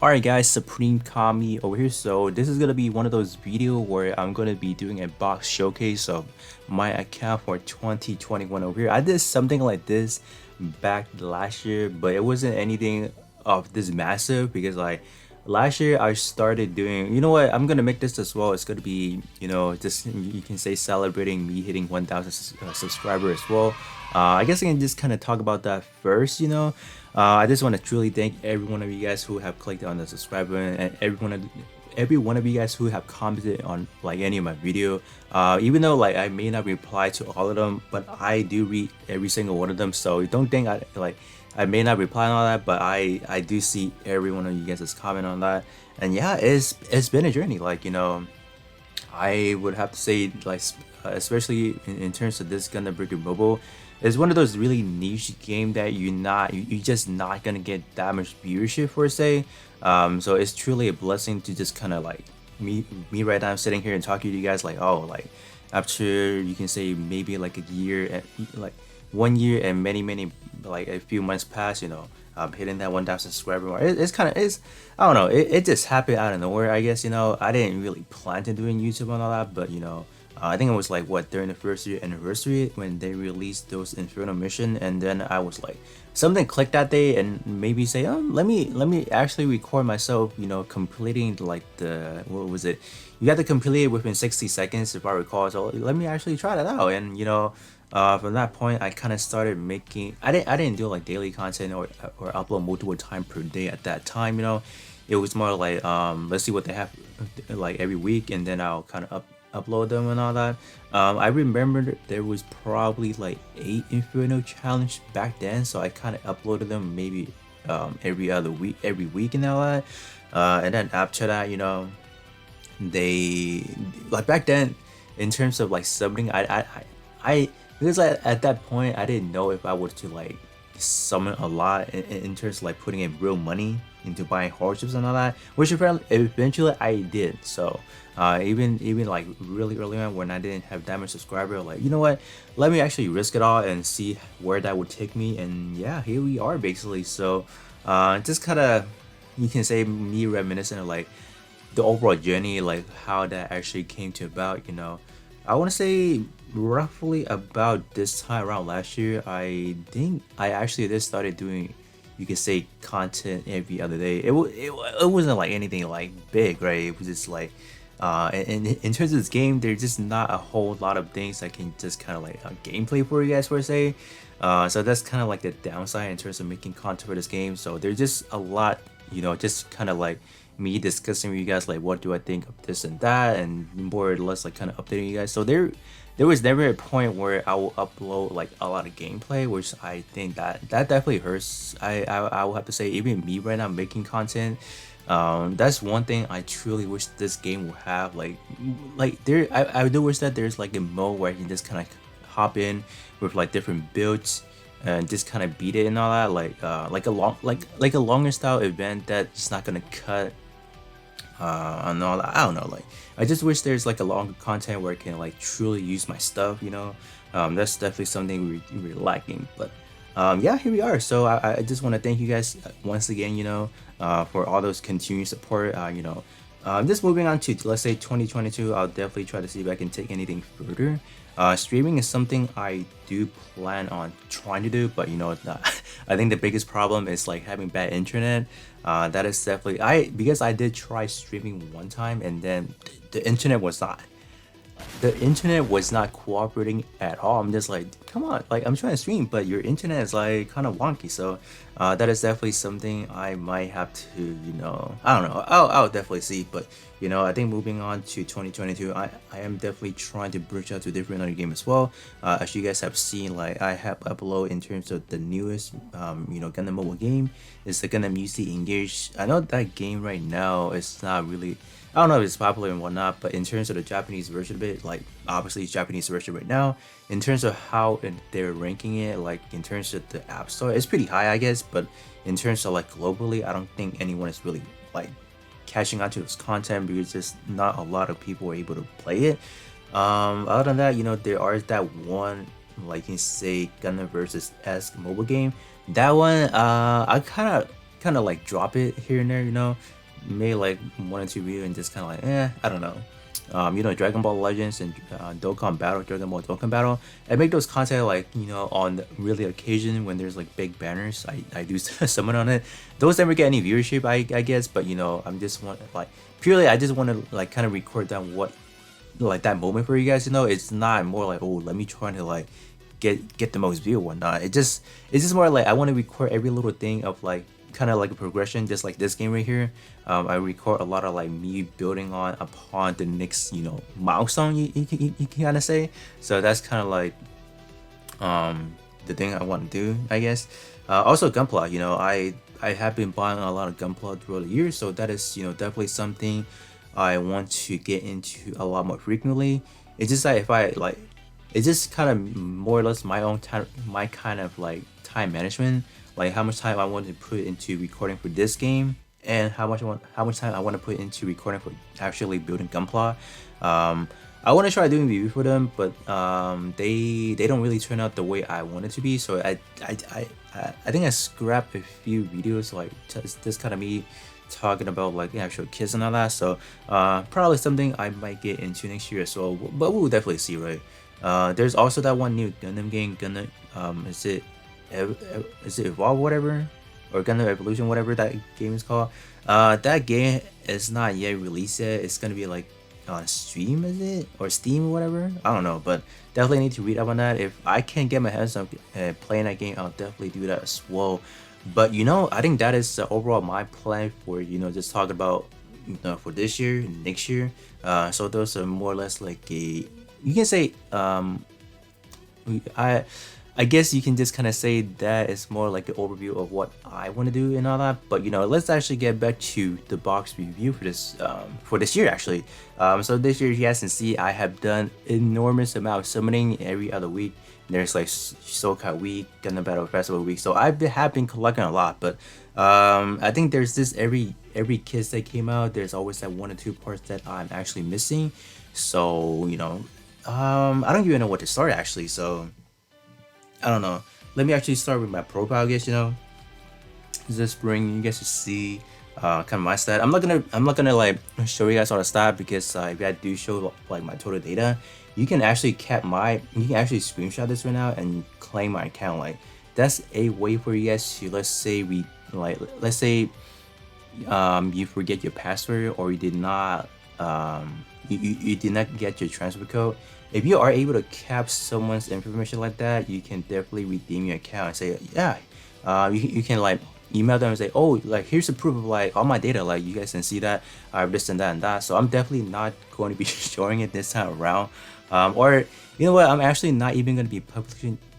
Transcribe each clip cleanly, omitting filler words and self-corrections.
Alright guys, Supreme Kami over here. So this is gonna be one of those videos where I'm gonna be doing a box showcase of my account for 2021 over here. I did something like this back last year, but it wasn't anything of this massive because like last year I started doing, you know what, I'm gonna make this as well. It's gonna be, just you can say celebrating me hitting 1,000 subscribers as well. I guess I can just kind of talk about that first. I just want to truly thank every one of you guys who have clicked on the subscribe button and every one of you guys who have commented on like any of my video. Even though like I may not reply to all of them, but I do read every single one of them. So don't think I may not reply on all that, but I do see every one of you guys' comment on that. And yeah, it's been a journey. I would have to say especially in terms of this Gundam Breaker Mobile, it's one of those really niche game that you just not gonna get that much viewership for say. So it's truly a blessing to just kind of like me right now. I'm sitting here and talking to you guys like, oh, like after you can say maybe like a year like 1 year and many like a few months past, hitting that 1,000 subscriber mark. It's kind of, it's, I don't know, it just happened out of nowhere, I guess. I didn't really plan to doing YouTube and all that, but I think it was like what, during the first year anniversary when they released those Inferno mission, and then I was like, something clicked that day and maybe say, let me actually record myself, completing like the, what was it, you got to complete it within 60 seconds if I recall. So let me actually try that out. And from that point I kind of started making, I didn't do like daily content or upload multiple times per day at that time. It was more like, let's see what they have like every week, and then I'll kind of upload them and all that. I remember there was probably like 8 Inferno challenge back then, so I kind of uploaded them maybe every other week, every week and all that. And then after that, they, like back then in terms of like subbing, I because at that point I didn't know if I was to like summon a lot in terms of like putting in real money into buying hardships and all that, which eventually I did. So even like really early on when I didn't have that much subscriber, like, you know what, let me actually risk it all and see where that would take me. And yeah, here we are basically. So just kind of, you can say me reminiscent of like the overall journey, like how that actually came to about. I want to say roughly about this time around last year, I think I actually just started doing, you could say, content every other day. It wasn't like anything like big, right? It was just like, in terms of this game, there's just not a whole lot of things I can just kind of like gameplay for you guys per se. So that's kind of like the downside in terms of making content for this game. So there's just a lot, just kind of like me discussing with you guys like what do I think of this and that, and more or less like kind of updating you guys. So there was never a point where I will upload like a lot of gameplay, which I think that definitely hurts. I will have to say, even me right now making content, that's one thing I truly wish this game will have. I do wish that there's like a mode where I can just kind of hop in with like different builds and just kind of beat it and all that, like a longer style event that's not gonna cut and all that. I don't know, like I just wish there's like a longer content where I can like truly use my stuff. That's definitely something we're lacking. But yeah, here we are. So I just want to thank you guys once again, for all those continued support. Just moving on to, let's say, 2022, I'll definitely try to see if I can take anything further. Streaming is something I do plan on trying to do, but I think the biggest problem is like having bad internet. That is definitely, because I did try streaming one time, and then the internet was not cooperating at all. I'm just like, come on, like I'm trying to stream, but your internet is like kind of wonky. So that is definitely something I might have to, I don't know. I'll definitely see. But I think moving on to 2022, I am definitely trying to branch out to different other game as well. As you guys have seen, like I have upload in terms of the newest, Gundam mobile game. It's the Gundam UC Engage. I know that game right now is not really, I don't know if it's popular and whatnot, but in terms of the Japanese version of it, like obviously it's Japanese version right now. In terms of how they're ranking it, like in terms of the App Store, it's pretty high, I guess. But in terms of like globally, I don't think anyone is really like catching on to this content because just not a lot of people are able to play it. Other than that, there are that one, like you say, Gundam versus S mobile game. That one, I kind of kind of like drop it here and there, you know, maybe like 1 or 2 videos and just kind of like, I don't know. You know, Dragon Ball Legends and Dokkan Battle, Dragon Ball Dokkan Battle. I make those content like, you know, on really occasion when there's like big banners. I do summon on it. Those never get any viewership, I guess, but you know, I'm just want like purely I just want to like kind of record down what like that moment for you guys. You know, it's not more like, oh, let me try to like get the most view or whatnot. It's just more like I want to record every little thing of like kind of like a progression, just like this game right here. I record a lot of like me building on upon the next, you know, milestone, you can kind of say. So that's kind of like the thing I want to do, I guess. Also Gunpla, you know, I have been buying a lot of Gunpla throughout the years, so that is, you know, definitely something I want to get into a lot more frequently. It's just like if I like, it's just kind of more or less my own time, my kind of like time management, like how much time I want to put into recording for this game and how much time I want to put into recording for actually building Gunpla. I want to try doing review for them, but they don't really turn out the way I want it to be. So I think I scrapped a few videos like just kind of me talking about like the actual kids and all that. So probably something I might get into next year as well. But we'll definitely see, right? There's also that one new Gundam game, Gundam is it Evolve whatever, or Gundam Evolution whatever that game is called. That game is not yet released yet. It's gonna be like on stream, is it, or Steam or whatever? I don't know, but definitely need to read up on that. If I can get my hands on playing that game, I'll definitely do that as well. But you know, I think that is overall my plan for, you know, just talking about, you know, for this year, next year. So those are more or less like a, you can say I I guess you can just kind of say that is more like an overview of what I want to do and all that. But you know, let's actually get back to the box review for this year actually. So this year, you guys can see I have done enormous amount of summoning every other week. There's like Soka week, Gundam Battle Festival week. So have been collecting a lot, but I think there's this every kit that came out. There's always that 1 or 2 parts that I'm actually missing. So you know, I don't even know what to start actually. So I don't know. Let me actually start with my profile, I guess, you know. This spring, you guys should see kind of my stat. I'm not gonna like show you guys all the stat because if I do show like my total data, you can actually screenshot this right now and claim my account. Like that's a way for you guys to, let's say you forget your password, or you did not you did not get your transfer code. If you are able to cap someone's information like that, you can definitely redeem your account and say, yeah, you can like email them and say, oh, like here's a proof of like all my data, like you guys can see that this and that and that. So I'm definitely not going to be showing it this time around. Or you know what, I'm actually not even going to be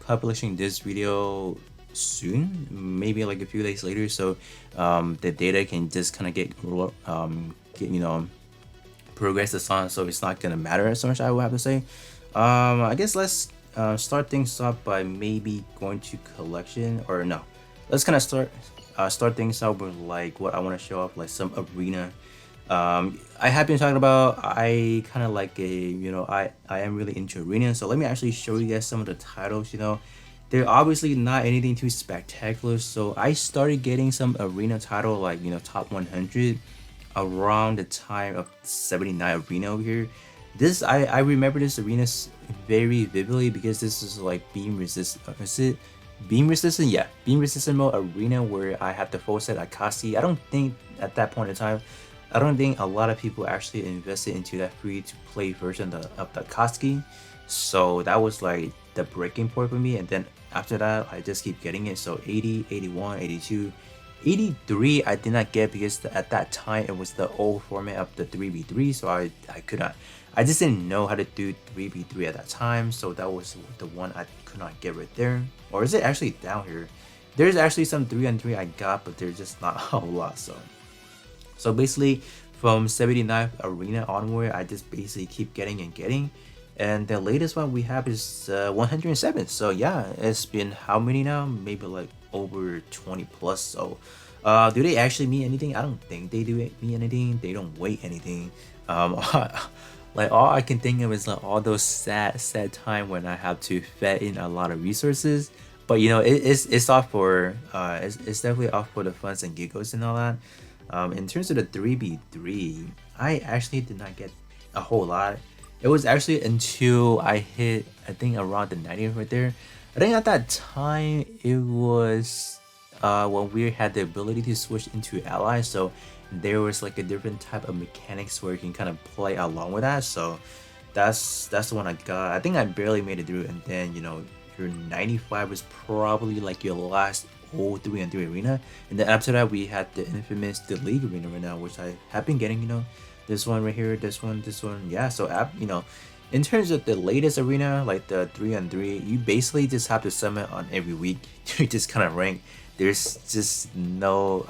publishing this video soon, maybe like a few days later, so the data can just kind of get you know, progresses on, so it's not gonna matter as much, I would have to say. I guess let's start things off by maybe going to collection, or no, let's kind of start things out with like what I want to show off, like some arena. I have been talking about, I kind of like you know, I am really into arena, so let me actually show you guys some of the titles. You know, they're obviously not anything too spectacular, so I started getting some arena title, like, you know, top 100 around the time of 79 arena over here. This I remember this arena very vividly because this is like beam resistant. Is it beam resistant? Yeah, beam resistant mode arena where I have the full set Akasi. I don't think at that point in time, I don't think a lot of people actually invested into that free to play version of the Akatsuki. So that was like the breaking point for me, and then after that I just keep getting it. So 80, 81, 82, 83 I did not get because at that time it was the old format of the 3v3, so I just didn't know how to do 3v3 at that time, so that was the one I could not get right there. Or is it actually down here? There's actually some 3-on-3 I got, but there's just not a whole lot. So basically from 79th arena onward, I just basically keep getting, and the latest one we have is 107. So yeah, it's been how many now? Maybe like over 20 plus. So do they actually mean anything? I don't think they do mean anything. They don't weigh anything. Like all I can think of is like all those sad time when I have to fed in a lot of resources, But you know, it's off for it's definitely off for the funs and giggles and all that. In terms of the 3v3, I actually did not get a whole lot. It was actually until I hit, I think, around the 90th right there. I think at that time it was when we had the ability to switch into allies, so there was like a different type of mechanics where you can kind of play along with that. So that's the one I got. I think I barely made it through, and then you know your 95 was probably like your last old 3-on-3 arena, and then after that we had the infamous the league arena right now, which I have been getting. You know, this one right here, this one, yeah. So you know, in terms of the latest arena, like the 3-on-3, you basically just have to summon on every week to just kind of rank. There's just no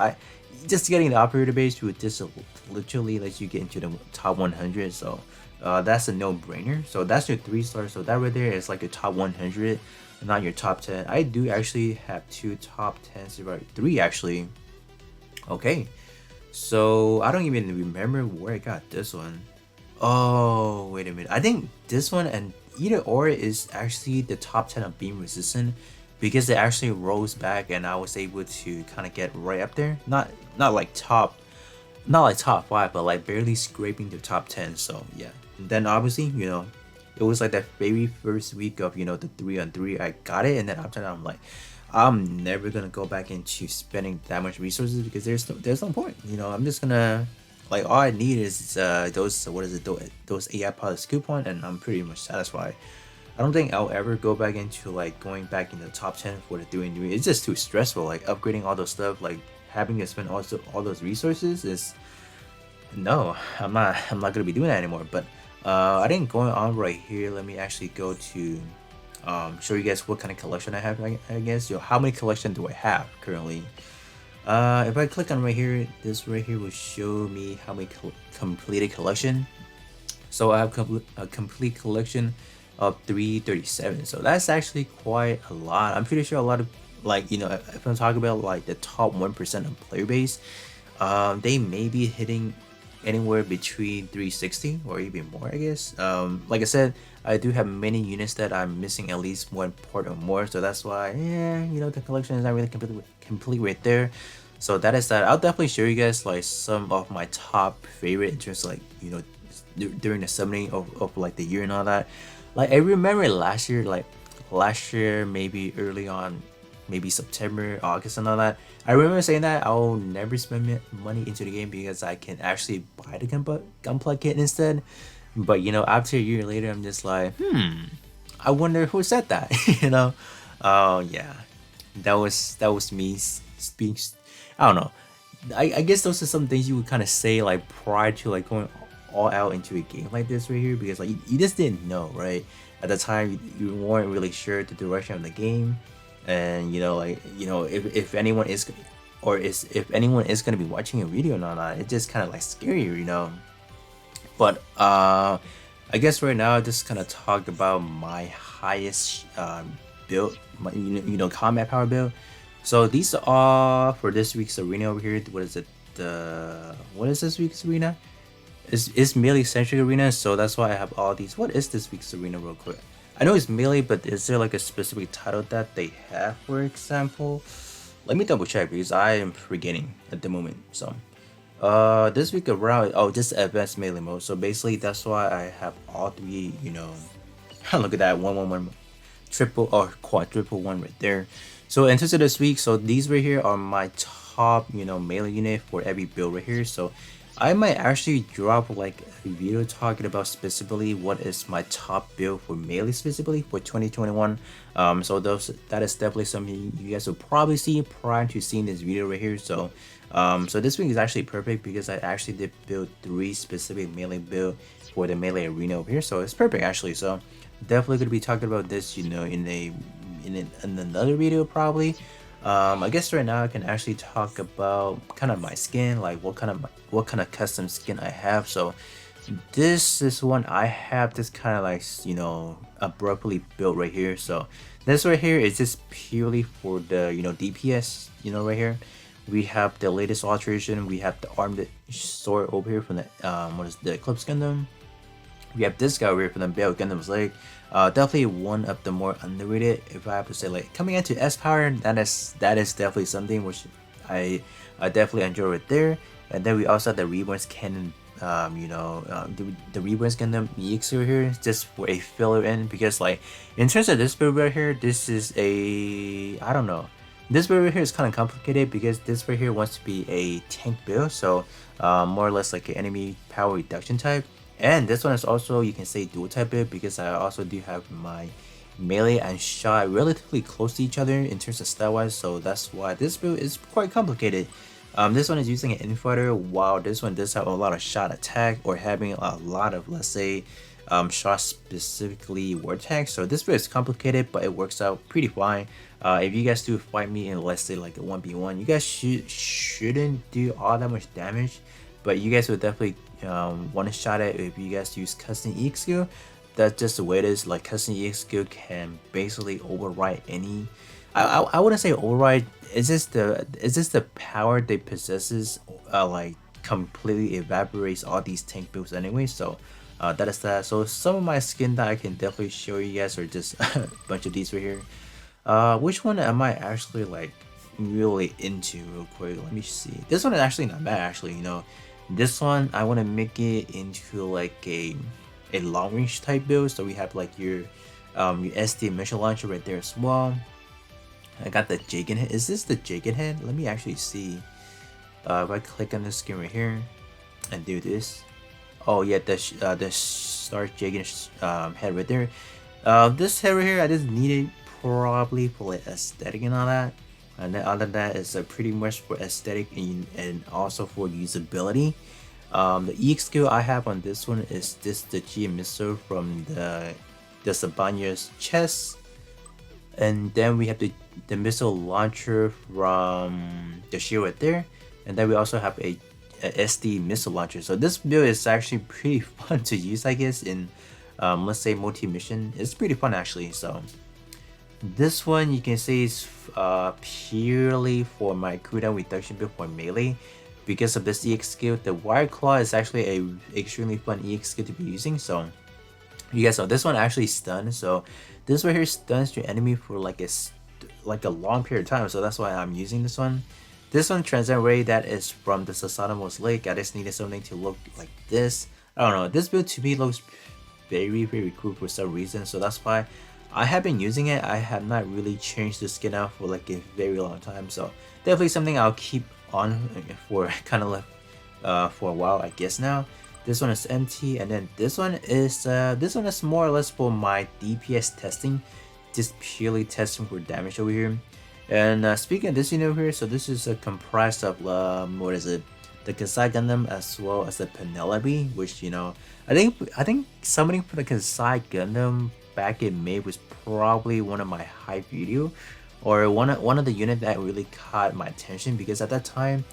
just getting the operator base would just literally let you get into the top 100. So that's a no-brainer. So that's your 3-star. So that right there is like your top 100, not your top 10. I do actually have 2 top 10s, right? 3 actually. Okay, so I don't even remember where I got this one. Oh, wait a minute. I think this one and either or is actually the top 10 of beam resistant, because it actually rose back and I was able to kind of get right up there. Not like top 5, but like barely scraping the top 10. So yeah. And then obviously, you know, it was like that very first week of, you know, the 3-on-3, I got it, and then after that I'm like, I'm never gonna go back into spending that much resources because there's no point. You know, I'm just gonna, like, all I need is those, what is it, those AI pilots coupon, and I'm pretty much satisfied. I don't think I'll ever go back into like going back in the top 10 for the 3-on-3. It's just too stressful. Like upgrading all those stuff, like having to spend also all those resources is no. I'm not gonna be doing that anymore. But I think going on right here, let me actually go to show you guys what kind of collection I have. I guess, you know, how many collection do I have currently? If I click on right here, this right here will show me how many completed collection. So I have a complete collection of 337. So that's actually quite a lot. I'm pretty sure a lot of, like, you know, if I'm talking about like the top 1% of player base, they may be hitting anywhere between 360 or even more, I guess. Like I said, I do have many units that I'm missing at least one part or more, so that's why, yeah, you know, the collection is not really complete right there. So that is that. I'll definitely show you guys like some of my top favorite in terms of, like, you know, during the summoning of like the year and all that. Like I remember last year, maybe early on, maybe September, August and all that, I remember saying that I'll never spend money into the game because I can actually buy the gunpla kit instead. But you know, after a year later, I'm just like, I wonder who said that. You know, oh yeah, that was me being, I don't know. I guess those are some things you would kind of say like prior to like going all out into a game like this right here, because like you just didn't know, right? At the time, you weren't really sure the direction of the game, and you know, like, you know, if anyone is, if anyone is gonna be watching a video or not, it just kind of like scary, you know. But I guess right now I just kind of talk about my highest build, my, you know, combat power build. So these are for this week's arena over here. What is it? What is this week's arena? It's melee centric arena, so that's why I have all these. What is this week's arena real quick? I know it's melee, but is there like a specific title that they have, for example? Let me double check because I am forgetting at the moment. So this week around, oh, just advanced melee mode. So basically that's why I have all 3, you know. Look at that, 111 triple or quadruple one right there. So in terms of this week, so these right here are my top, you know, melee unit for every build right here. So I might actually drop like a video talking about specifically what is my top build for melee specifically for 2021. So that is definitely something you guys will probably see prior to seeing this video right here. So so this week is actually perfect because I actually did build 3 specific melee build for the melee arena over here. So it's perfect actually. So definitely gonna be talking about this, you know, in another video probably. I guess right now I can actually talk about kind of my skin, like what kind of custom skin I have. So this is one I have this kind of like, you know, abruptly built right here. So this right here is just purely for the, you know, DPS, you know, right here. We have the latest alteration. We have the armed sword over here from the what is the Eclipse Gundam. We have this guy over here from the Bale Gundam's Leg. Definitely one of the more underrated, if I have to say. Like coming into S Power, that is definitely something which I definitely enjoy right there. And then we also have the Reborn's Cannon. The Reborn's Gundam EX over here just for a filler in, because like in terms of this build right here, this is a, I don't know. This build right here is kind of complicated because this right here wants to be a tank build, so more or less like an enemy power reduction type. And this one is also, you can say, dual type build, because I also do have my melee and shot relatively close to each other in terms of style wise, so that's why this build is quite complicated. This one is using an infighter, while this one does have a lot of shot attack, or having a lot of, let's say, shot specifically war attack. So this build is complicated, but it works out pretty fine. If you guys do fight me in, let's say, like a 1v1, you guys shouldn't do all that much damage, but you guys would definitely one shot it if you guys use custom EX skill. That's just the way it is. Like custom EX skill can basically override any. I wouldn't say override. Is this the power they possesses? Like completely evaporates all these tank builds anyway. So that is that. So some of my skin that I can definitely show you guys are just a bunch of these right here. Which one am I actually like really into real quick? Let me see. This one is actually not bad actually, you know. This one I want to make it into like a long range type build. So we have like your SD missile launcher right there as well. I got the Jagan head. Is this the Jagan head? Let me actually see. If I click on the skin right here and do this. Oh yeah, the Star Jagan head right there. This head right here, I just need it probably for like aesthetic and all that. And then other than that, it's pretty much for aesthetic and also for usability. The EX skill I have on this one is the G missile from the Sabanya's chest. And then we have the missile launcher from the shield right there. And then we also have a SD missile launcher. So this build is actually pretty fun to use, I guess, in let's say multi-mission. It's pretty fun actually. So this one you can say is purely for my cooldown reduction build for melee. Because of this EX skill, the Wire Claw is actually a extremely fun EX skill to be using. So you guys know this one actually stuns. So this right here stuns your enemy for like a long period of time. So that's why I'm using this one. This one, Transcend Ray, that is from the Sasanomos Lake. I just needed something to look like this. I don't know, this build to me looks very cool for some reason. So that's why I have been using it. I have not really changed the skin out for like a very long time. So definitely something I'll keep on for kind of like for a while, I guess now. This one is empty, and then this one is more or less for my DPS testing, just purely testing for damage over here. And speaking of this unit over here, so this is comprised of what is it? The Kasai Gundam as well as the Penelope, which, you know, I think summoning for the Kasai Gundam back in May was probably one of my hype video, or one of the units that really caught my attention, because at that time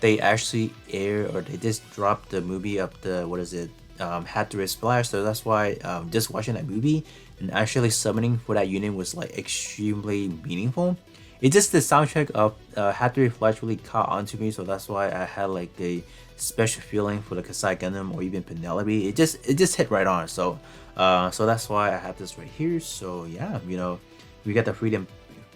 they actually aired, or they just dropped the movie of the, what is it, Hatteras Flash. So that's why just watching that movie and actually summoning for that unit was like extremely meaningful. It's just the soundtrack of Hatteras Flash really caught onto me, so that's why I had like a special feeling for the Kasai Gundam or even Penelope. It just hit right on. So so that's why I have this right here. So yeah, you know, we got the Freedom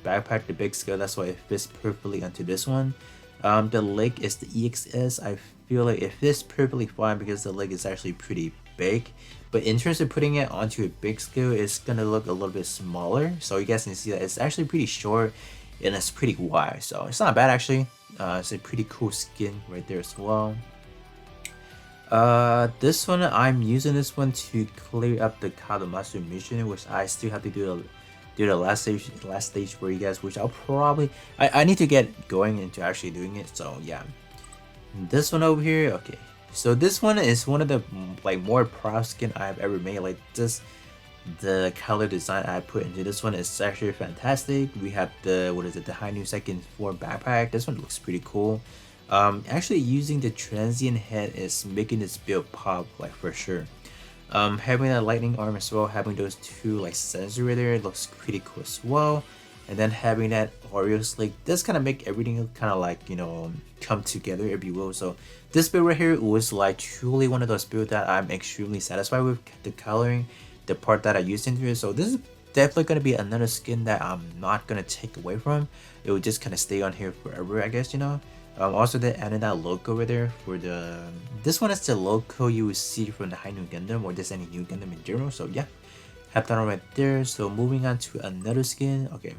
backpack, the big scale. That's why it fits perfectly onto this one. The leg is the EXS. I feel like it fits perfectly fine because the leg is actually pretty big. But in terms of putting it onto a big scale, it's gonna look a little bit smaller. So you guys can see that it's actually pretty short and it's pretty wide. So it's not bad actually. It's a pretty cool skin right there as well. This one, I'm using this one to clear up the Kadomatsu mission, which I still have to do the last stage for you guys, which I'll probably I need to get going into actually doing it. So yeah, this one over here, okay, so this one is one of the like more proud skin I've ever made. Like this, the color design I put into this one is actually fantastic. We have the, what is it, the Hi-Nu Second Form backpack. This one looks pretty cool. Actually using the transient head is making this build pop, like for sure. Having that lightning arm as well, having those two like sensors right there, looks pretty cool as well. and then having that Oreo Slick does kind of make everything kind of like, come together, if you will. So this build right here was like truly one of those builds that I'm extremely satisfied with the coloring, the part that I used into it. So this is definitely going to be another skin that I'm not going to take away from. It will just kind of stay on here forever, I guess, Also, they added that logo over there for the. This one is the logo you will see from the High Noon Gundam or just any new Gundam in general. So yeah, have that on right there. So moving on to another skin. Okay.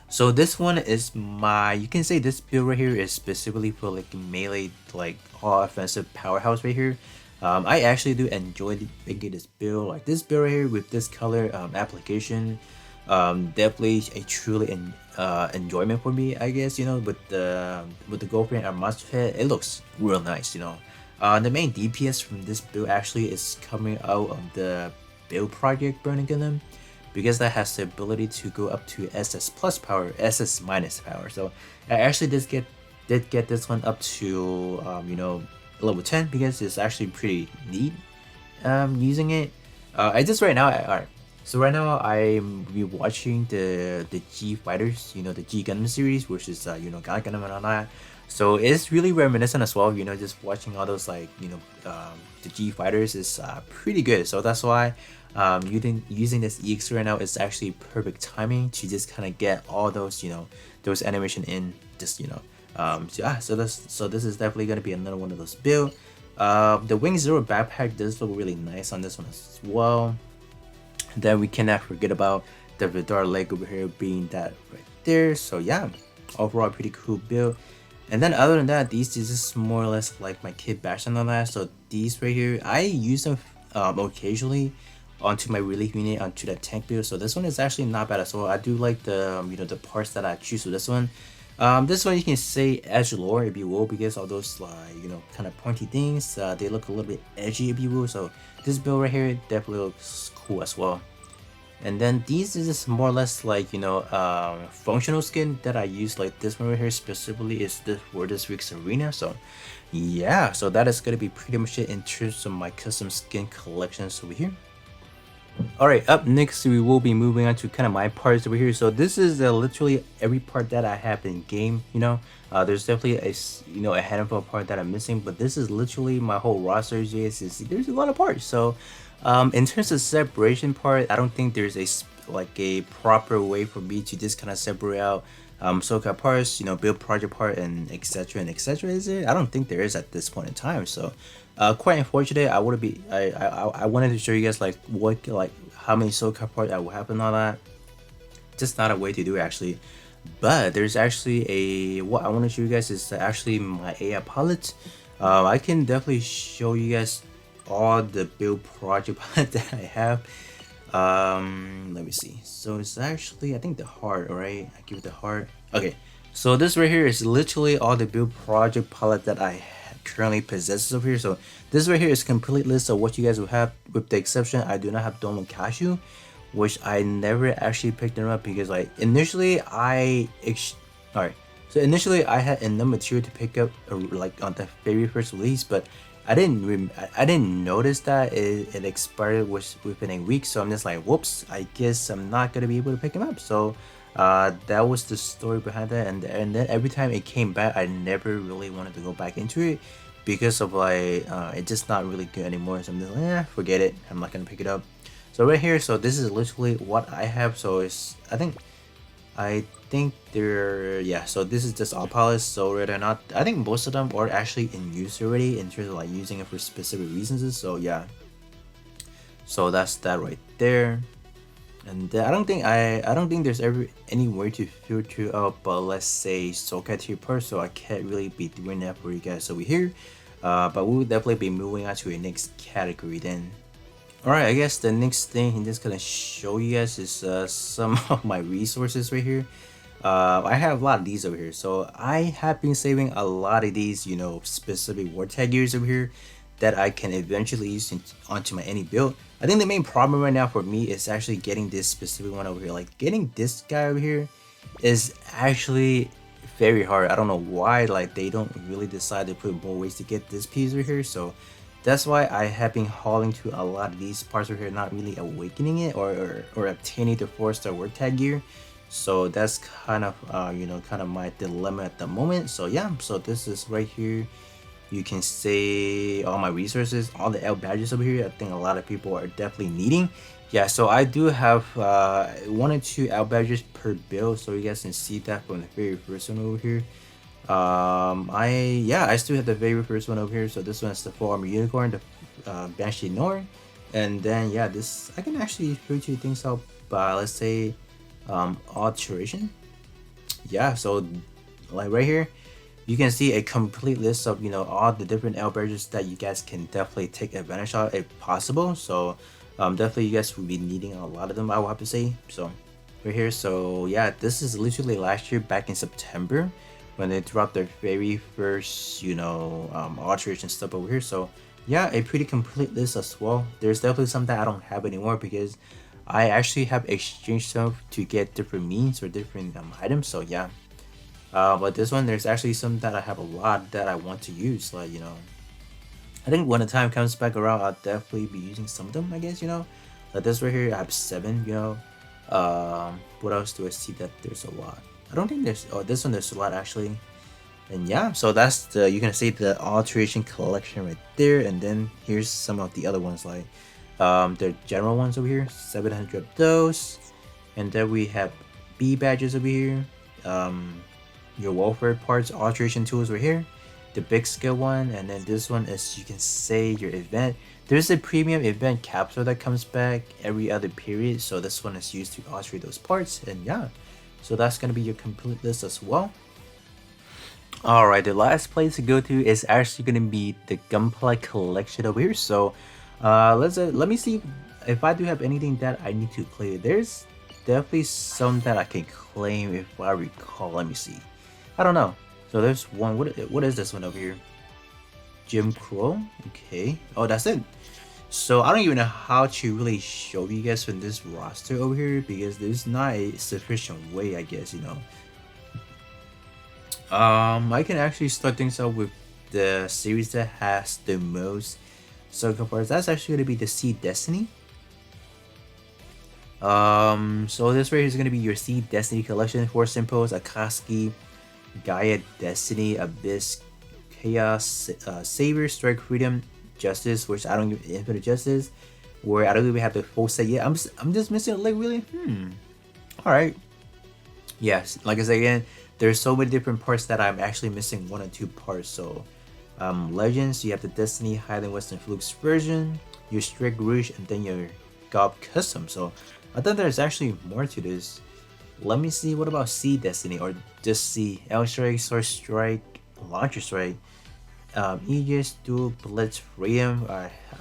So this one is you can say this build right here is specifically for like melee, like all offensive powerhouse right here. I actually do enjoy making this build, like this build right here with this color application. Definitely a truly enjoyment for me, I guess. With the girlfriend and monster head, it looks real nice. The main DPS from this build actually is coming out of the build project Burning Gundam, because that has the ability to go up to SS plus power, SS minus power. So I actually did get this one up to level 10, because it's actually pretty neat using it. I just right now, alright. So right now I'm rewatching the G Fighters, the G Gundam series, which is God Gundam and all that. So it's really reminiscent as well, just watching all those the G Fighters is pretty good. So that's why using this EX right now is actually perfect timing to just kind of get all those those animation in just so this is definitely gonna be another one of those build. The Wing Zero backpack does look really nice on this one as well. Then we cannot forget about the Vidar leg over here being that right there. So yeah, overall pretty cool build. And then other than that, these is just more or less like my kit bash and all that. So these right here, I use them occasionally onto my relief unit, onto that tank build. So this one is actually not bad as well. I do like the the parts that I choose for this one. This one you can say edge lore, if you will, because all those kind of pointy things, they look a little bit edgy, if you will. So this build right here definitely looks cool as well. And then these is just more or less like functional skin that I use. Like this one right here specifically is for this week's arena. So yeah, so that is gonna be pretty much it in terms of my custom skin collections over here. Alright, up next we will be moving on to kind of my parts over here. So this is literally every part that I have in game, there's definitely a handful of parts that I'm missing, but this is literally my whole roster. There's a lot of parts. So in terms of separation part, I don't think there's a proper way for me to just kind of separate out SoCal parts, build project part, and etc. and etc. Is it? I don't think there is at this point in time. So quite unfortunate. I wanted to show you guys how many SoCal parts I will have and all that. Just not a way to do it actually. But there's actually what I want to show you guys is actually my AI palette. I can definitely show you guys all the build project palette that I have. Let me see. So it's actually, I think, the heart, right? I give it the heart. Okay, so this right here is literally all the build project palette that I currently possess over here. So this right here is complete list of what you guys will have, with the exception I do not have Domo Cashew, which I never actually picked them up because initially I had enough material to pick up on the very first release, but I didn't notice that it expired within a week. So I'm just like, whoops, I guess I'm not gonna be able to pick them up. So that was the story behind that, and then every time it came back, I never really wanted to go back into it because of it's just not really good anymore. So I'm just like, forget it, I'm not gonna pick it up. So right here, so this is literally what I have. So I think they're, yeah, so this is just all palettes. So whether or not, I think most of them are actually in use already in terms of using it for specific reasons. So yeah, so that's that right there. And I don't think there's ever any way to filter out, but let's say SoCal tier parts, so I can't really be doing that for you guys over here. But we will definitely be moving on to the next category then. Alright, I guess the next thing I'm just gonna show you guys is some of my resources right here. I have a lot of these over here, so I have been saving a lot of these, specific war tag gears over here that I can eventually use onto my any build. I think the main problem right now for me is actually getting this specific one over here. Like getting this guy over here is actually very hard. I don't know why, they don't really decide to put more ways to get this piece over here. So that's why I have been hauling to a lot of these parts over here, not really awakening it or obtaining the 4-star war tag gear, So that's kind of kind of my dilemma at the moment. So yeah, so this is right here. You can say all my resources, all the L badges over here. I think a lot of people are definitely needing. Yeah, so I do have 1 or 2 L badges per build, so you guys can see that from the very first one over here. I still have the very first one over here. So this one is the Full Armor Unicorn, the Banshee Norn, and then yeah, this I can actually filter things out by, let's say, alteration. Yeah, so like right here, you can see a complete list of all the different alberges that you guys can definitely take advantage of if possible. So definitely you guys will be needing a lot of them, I will have to say. So right here, so yeah, this is literally last year back in September when they dropped their very first alteration stuff over here. So yeah, a pretty complete list as well. There's definitely some that I don't have anymore because I actually have exchanged stuff to get different means or different items. So yeah, but this one, there's actually some that I have a lot that I want to use. Like, I think when the time comes back around, I'll definitely be using some of them, I guess, Like this right here, I have 7, What else do I see that there's a lot? I don't think there's, oh, this one, there's a lot actually. And yeah, so that's you can see the alteration collection right there. And then here's some of the other ones, like the general ones over here, 700 of those. And then we have B badges over here. Your welfare parts alteration tools right here, the big scale one, and then this one is, you can say, your event. There's a premium event capsule that comes back every other period, so this one is used to alter those parts. And yeah, so that's gonna be your complete list as well. All right, the last place to go to is actually gonna be the Gunpla collection over here. So let me see if I do have anything that I need to play. There's definitely some that I can claim if I recall. Let me see. I don't know. So there's one. What is this one over here? Jim Crow. Okay. Oh, that's it. So I don't even know how to really show you guys from this roster over here because there's not a sufficient way, I guess. I can actually start things out with the series that has the most circle parts. That's actually gonna be the Seed Destiny. So this right here is gonna be your Seed Destiny collection: Force Impulse, Akatsuki, Gaia, Destiny, Abyss, Chaos, Savior, Strike, Freedom, Justice, which I don't give Infinite Justice, where I don't even have the full set yet. I'm just missing, like, really. All right. Yes, like I said again, there's so many different parts that I'm actually missing 1 or 2 parts. So Legends, you have the Destiny Highland Western Flukes version, your Strike Rouge, and then your Gob Custom. So I thought there's actually more to this. Let me see, what about Seed Destiny, or just C? L Strike, Sword Strike, Launcher Strike, Aegis, Dual Blitz, Freedom.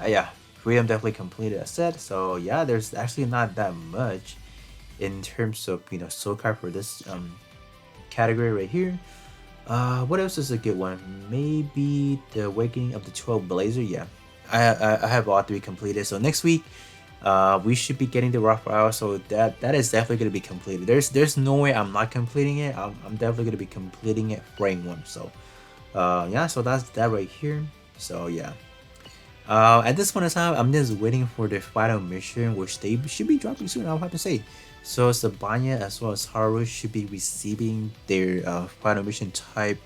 Yeah, Freedom definitely completed a set. So yeah, there's actually not that much in terms of soul card for this category right here. What else is a good one? Maybe the Awakening of the 12 Blazer. Yeah, I have all 3 completed. So next week, we should be getting the Raphael. So that is definitely gonna be completed. There's no way I'm not completing it. I'm definitely gonna be completing it frame 1. So yeah, so that's that right here. So yeah. At this point in time, I'm just waiting for the final mission, which they should be dropping soon, I'll have to say. So Sabanya as well as Haru should be receiving their final mission type.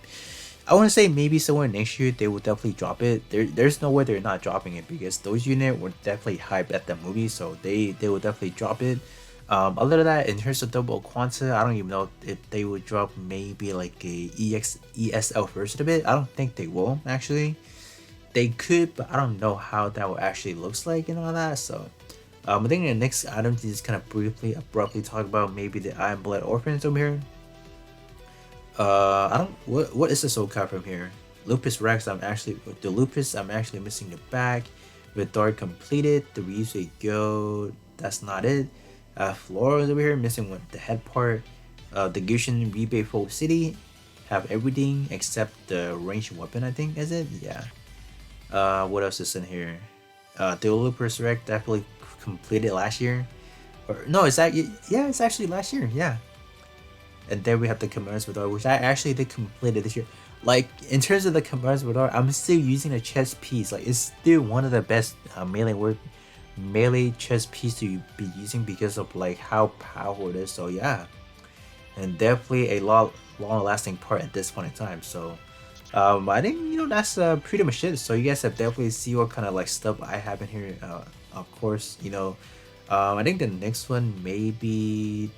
I want to say maybe somewhere next year they will definitely drop it. There's no way they're not dropping it because those units were definitely hyped at the movie, so they will definitely drop it. Other than that, in terms of double Quanta, I don't even know if they would drop maybe like a ESL version of it. I don't think they will actually. They could, but I don't know how that will actually looks like and all that. So I think the next item to just kind of briefly, abruptly talk about maybe the Iron Blood Orphans over here. I don't. What is the soul card from here? Lupus Rex. I'm actually missing the back. With Dark completed. The Ryusui Go. That's not it. Flora's over here missing the head part. The Gushin Rebate Full City have everything except the ranged weapon. I think is it. Yeah. What else is in here? The Lupus Rex definitely completed last year. Or no, it's actually last year. Yeah. And then we have the Chimera's Vidar, which I actually did complete it this year. Like, in terms of the Chimera's Vidar, I'm still using a chess piece. Like, it's still one of the best melee chess piece to be using because of like how powerful it is. So yeah, and definitely a long lasting part at this point in time. So I think that's pretty much it. So you guys have definitely see what kind of like stuff I have in here. Of course, I think the next one may be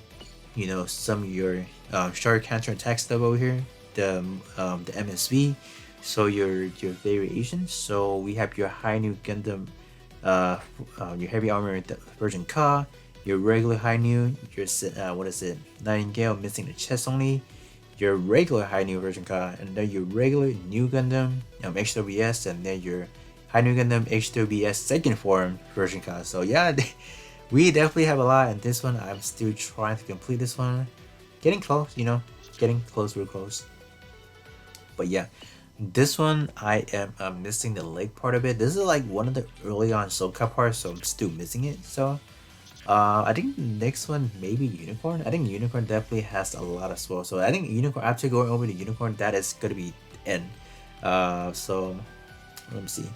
some of your shard counter attack stuff over here, the MSV. So your variations. So we have your high new Gundam, your heavy armor version Ka, your regular high new, your what is it, Nightingale missing the chest only, your regular high new version Ka, and then your regular new Gundam HWS, and then your high new Gundam HWS second form version Ka. So yeah, we definitely have a lot, and this one I'm still trying to complete this one. Getting close, getting close, real close. But yeah, this one I am missing the leg part of it. This is like one of the early on Soka parts, so I'm still missing it. So I think the next one maybe Unicorn. I think Unicorn definitely has a lot as well. So I think Unicorn, after going over to Unicorn, that is gonna be N. So let me see.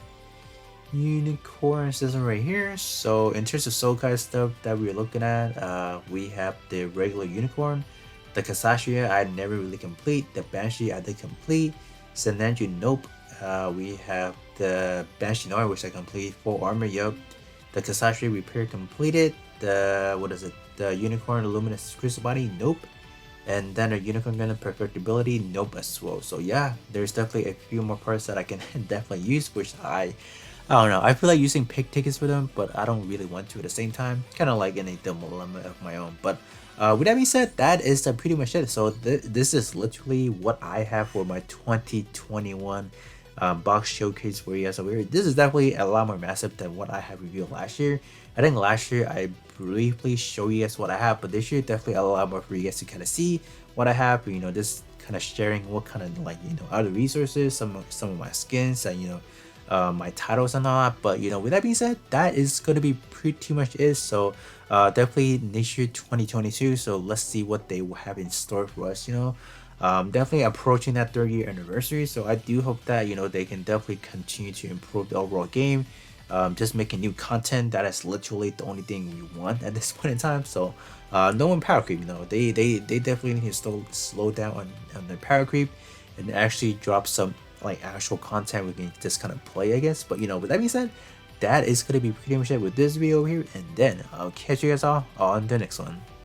Unicorn system right here. So in terms of Sokai stuff that we're looking at, we have the regular Unicorn, the Kasashia I never really complete, the Banshee I did complete, Senanju nope. We have the Banshee Noir which I complete, full armor, yup. The Kasashia repair completed, the what is it? The Unicorn Luminous Crystal Body, nope. And then a Unicorn Gundam Perfectibility, nope as well. So yeah, there's definitely a few more parts that I can definitely use, which I don't know. I feel like using pick tickets for them, but I don't really want to at the same time. Kind of like in a dilemma of my own. But with that being said, that is pretty much it. So this is literally what I have for my 2021 box showcase for you guys over here. This is definitely a lot more massive than what I have reviewed last year. I think last year I briefly show you guys what I have, but this year definitely a lot more for you guys to kind of see what I have. Just kind of sharing what kind of like other resources, some of my skins, and my titles and all that. But with that being said, that is going to be pretty much it. So definitely next year 2022, so let's see what they will have in store for us. Definitely approaching that 3rd-year anniversary, so I do hope that they can definitely continue to improve the overall game, just making new content. That is literally the only thing we want at this point in time. So no one power creep, they definitely need to slow down on the power creep and actually drop some like actual content we can just kind of play, I guess. But with that being said, that is going to be pretty much it with this video over here, and then I'll catch you guys all on the next one.